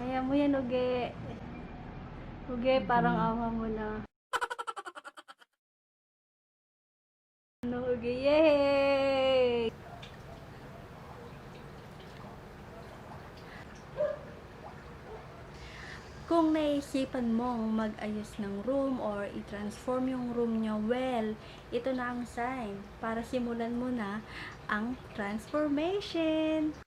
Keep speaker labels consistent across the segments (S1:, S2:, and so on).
S1: Kaya mo yan, Uge. Uge, parang awa mo lang. Ano, Uge? Yay! Kung naisipan mong mag-ayos ng room or i-transform yung room nyo, well, ito na ang sign para simulan mo na ang transformation.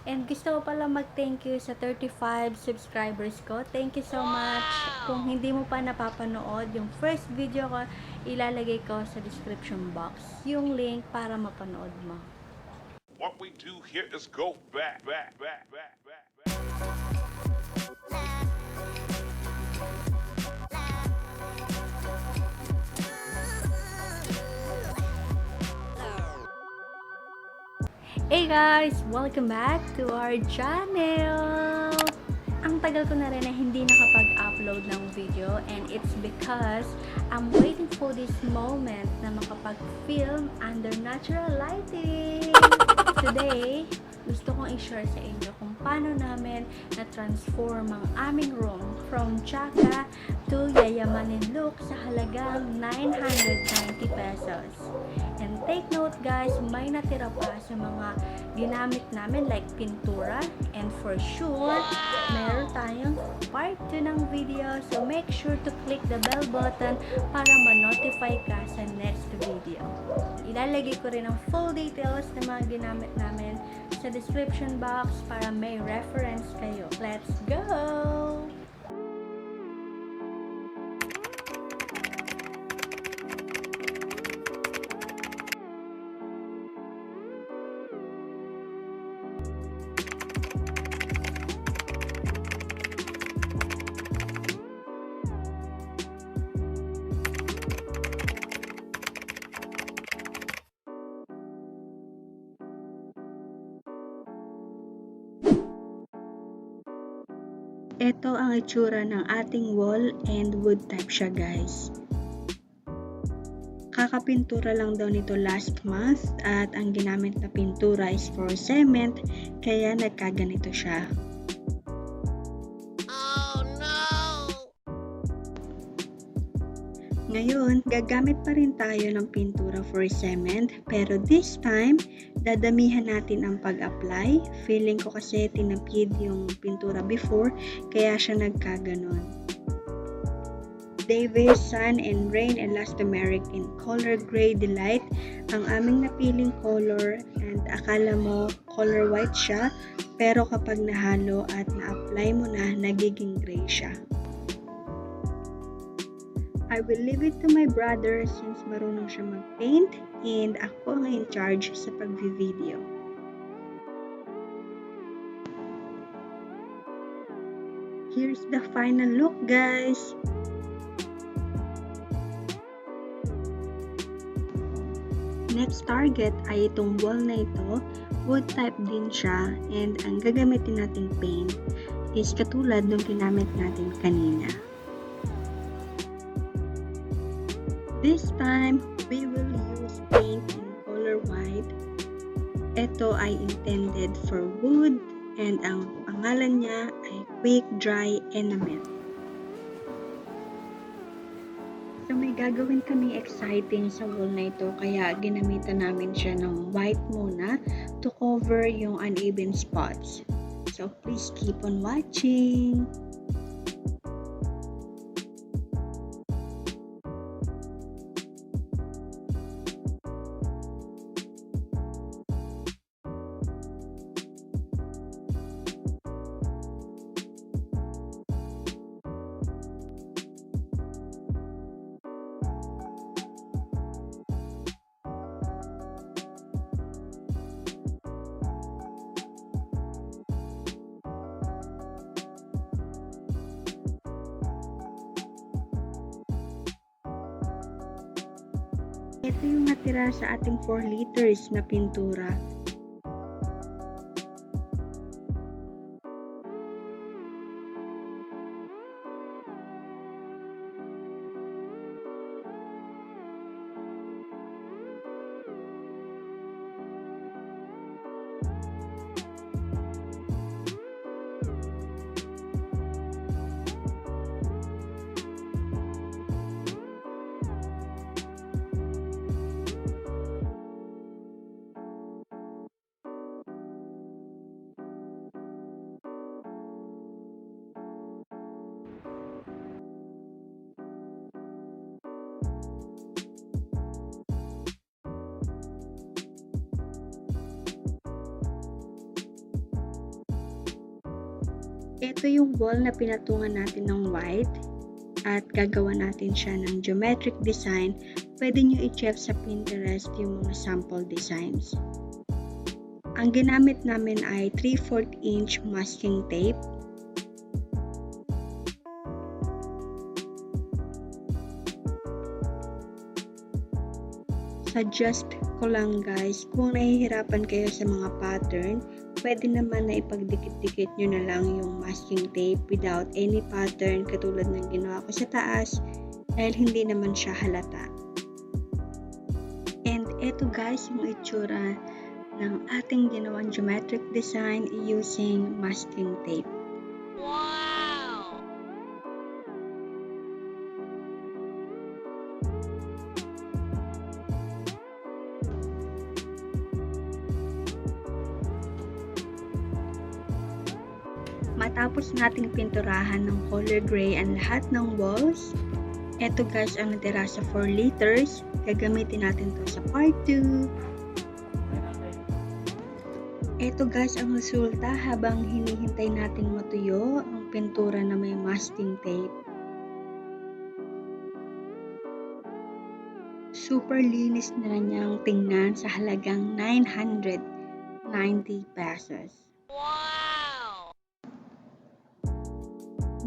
S1: And gusto ko pala mag-thank you sa 35 subscribers ko. Thank you so much. Kung hindi mo pa napapanood, yung first video ko, ilalagay ko sa description box yung link para mapanood mo.
S2: What we do here is go back.
S1: Hey guys! Welcome back to our channel! Ang tagal ko na rin na hindi nakapag-upload ng video and it's because I'm waiting for this moment na makapag-film under natural lighting. Today, gusto kong i-share sa inyo kung paano namin na-transform ang aming room from tsaka to yayamanin look sa halagang 990 pesos. And take note guys, may natira pa sa mga ginamit namin like pintura, and for sure, meron tayong part 2 ng video, so make sure to click the bell button para ma-notify ka sa next video. Ilalagay ko rin ang full details ng mga ginamit namin sa description box para may reference kayo. Let's go! Ito ang itsura ng ating wall and wood type siya guys. Kakapintura lang daw nito last month at ang ginamit na pintura is for cement kaya nagkaganito siya.
S3: Oh no!
S1: Ngayon, gagamit pa rin tayo ng pintura for cement pero this time, dadamihan natin ang pag-apply. Feeling ko kasi tinapid yung pintura before kaya siya nagkaganon. Davies Sun and Rain Elastomeric in color gray delight ang aming napiling color, and akala mo color white siya pero kapag nahalo at na-apply mo na, nagiging gray siya. I will leave it to my brother since marunong siya mag-paint and ako ang in charge sa pag-video. Here's the final look guys! Next target ay itong wall na ito. Wood type din siya and ang gagamitin nating paint is katulad ng ginamit natin kanina. This time, we will use paint in color white. Ito ay intended for wood and ang pangalan niya ay Quick Dry Enamel. So may gagawin kami exciting sa wall na ito kaya ginamitan namin siya ng white muna to cover yung uneven spots. So please keep on watching! Ito yung natira sa ating 4 liters na pintura. Ito yung wall na pinatungan natin ng white at gagawa natin siya ng geometric design. Pwede nyo i-check sa Pinterest yung mga sample designs. Ang ginamit namin ay 3/4 inch masking tape. Suggest ko lang guys, kung nahihirapan kayo sa mga pattern, pwede naman na ipagdikit-dikit nyo na lang yung masking tape without any pattern katulad ng ginawa ko sa taas dahil hindi naman siya halata. And eto guys yung itsura ng ating ginawang geometric design using masking tape. Matapos nating pinturahan ng color gray ang lahat ng walls, eto guys ang natira sa 4 liters. Gagamitin natin to sa part 2. Eto guys ang resulta habang hinihintay natin matuyo ang pintura na may masking tape. Super linis na niyang tingnan sa halagang 990 pesos.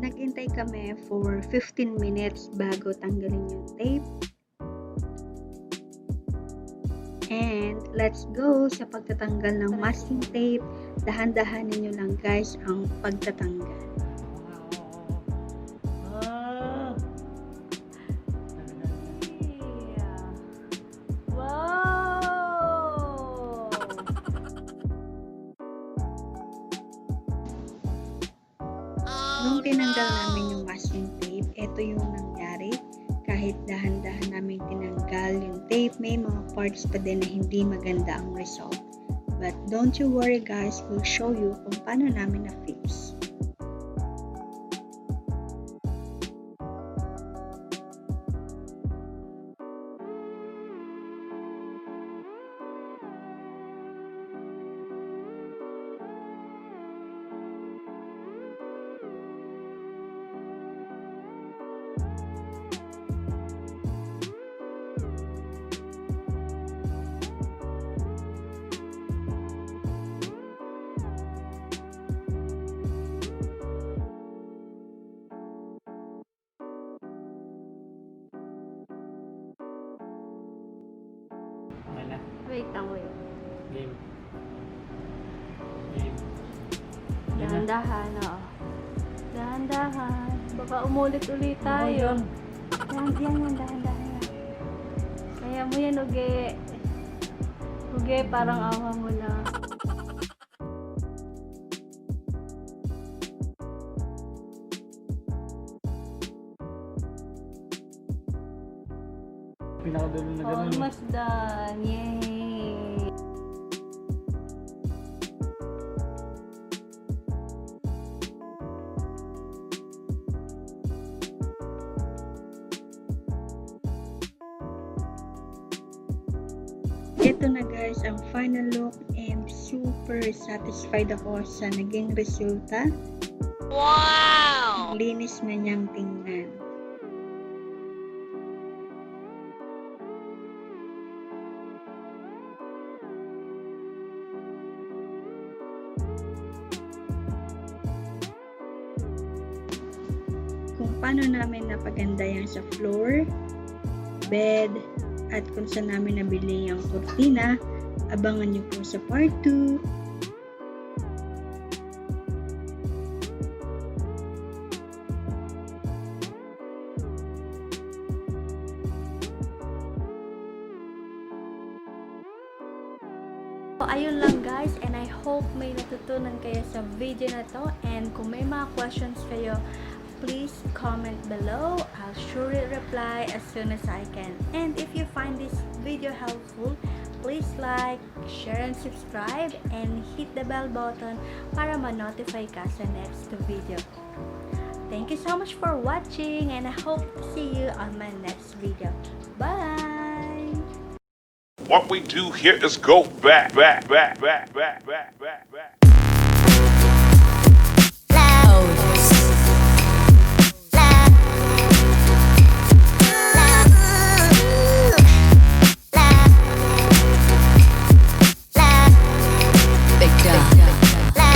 S1: Naghintay kami for 15 minutes bago tanggalin yung tape. And let's go sa pagtatanggal ng masking tape. Dahan-dahanin nyo lang guys ang pagtatanggal. Nung tinanggal namin yung masking tape, ito yung nangyari. Kahit dahan-dahan namin tinanggal yung tape, may mga parts pa din na hindi maganda ang result. But don't you worry guys, we'll show you kung paano namin na-fix. Wait lang, wait.
S3: Game.
S1: Dahan-dahan, oo. Dahan-dahan. Baka umulit-ulit tayo. Yan, dahan-dahan. Kaya mo yan, Uge. Uge, parang awa mo na.
S3: Pinakadulo na ganun.
S1: Almost done. Yay! Ito na guys ang final look and super satisfied ako sa naging resulta. Wow! Ang linis na niyang tingnan. Kung paano namin napaganda yan sa floor, bed, at kung saan namin nabili yung kurtina, abangan nyo po sa part 2. So, ayun lang guys, and I hope may natutunan kayo sa video na to, and kung may mga questions kayo, please comment below. I'll surely reply as soon as I can. And if you find this video helpful, please like, share, and subscribe, and hit the bell button para ma-notify ka sa next video. Thank you so much for watching, and I hope to see you on my next video. Bye!
S2: What we do here is go back.
S4: mode.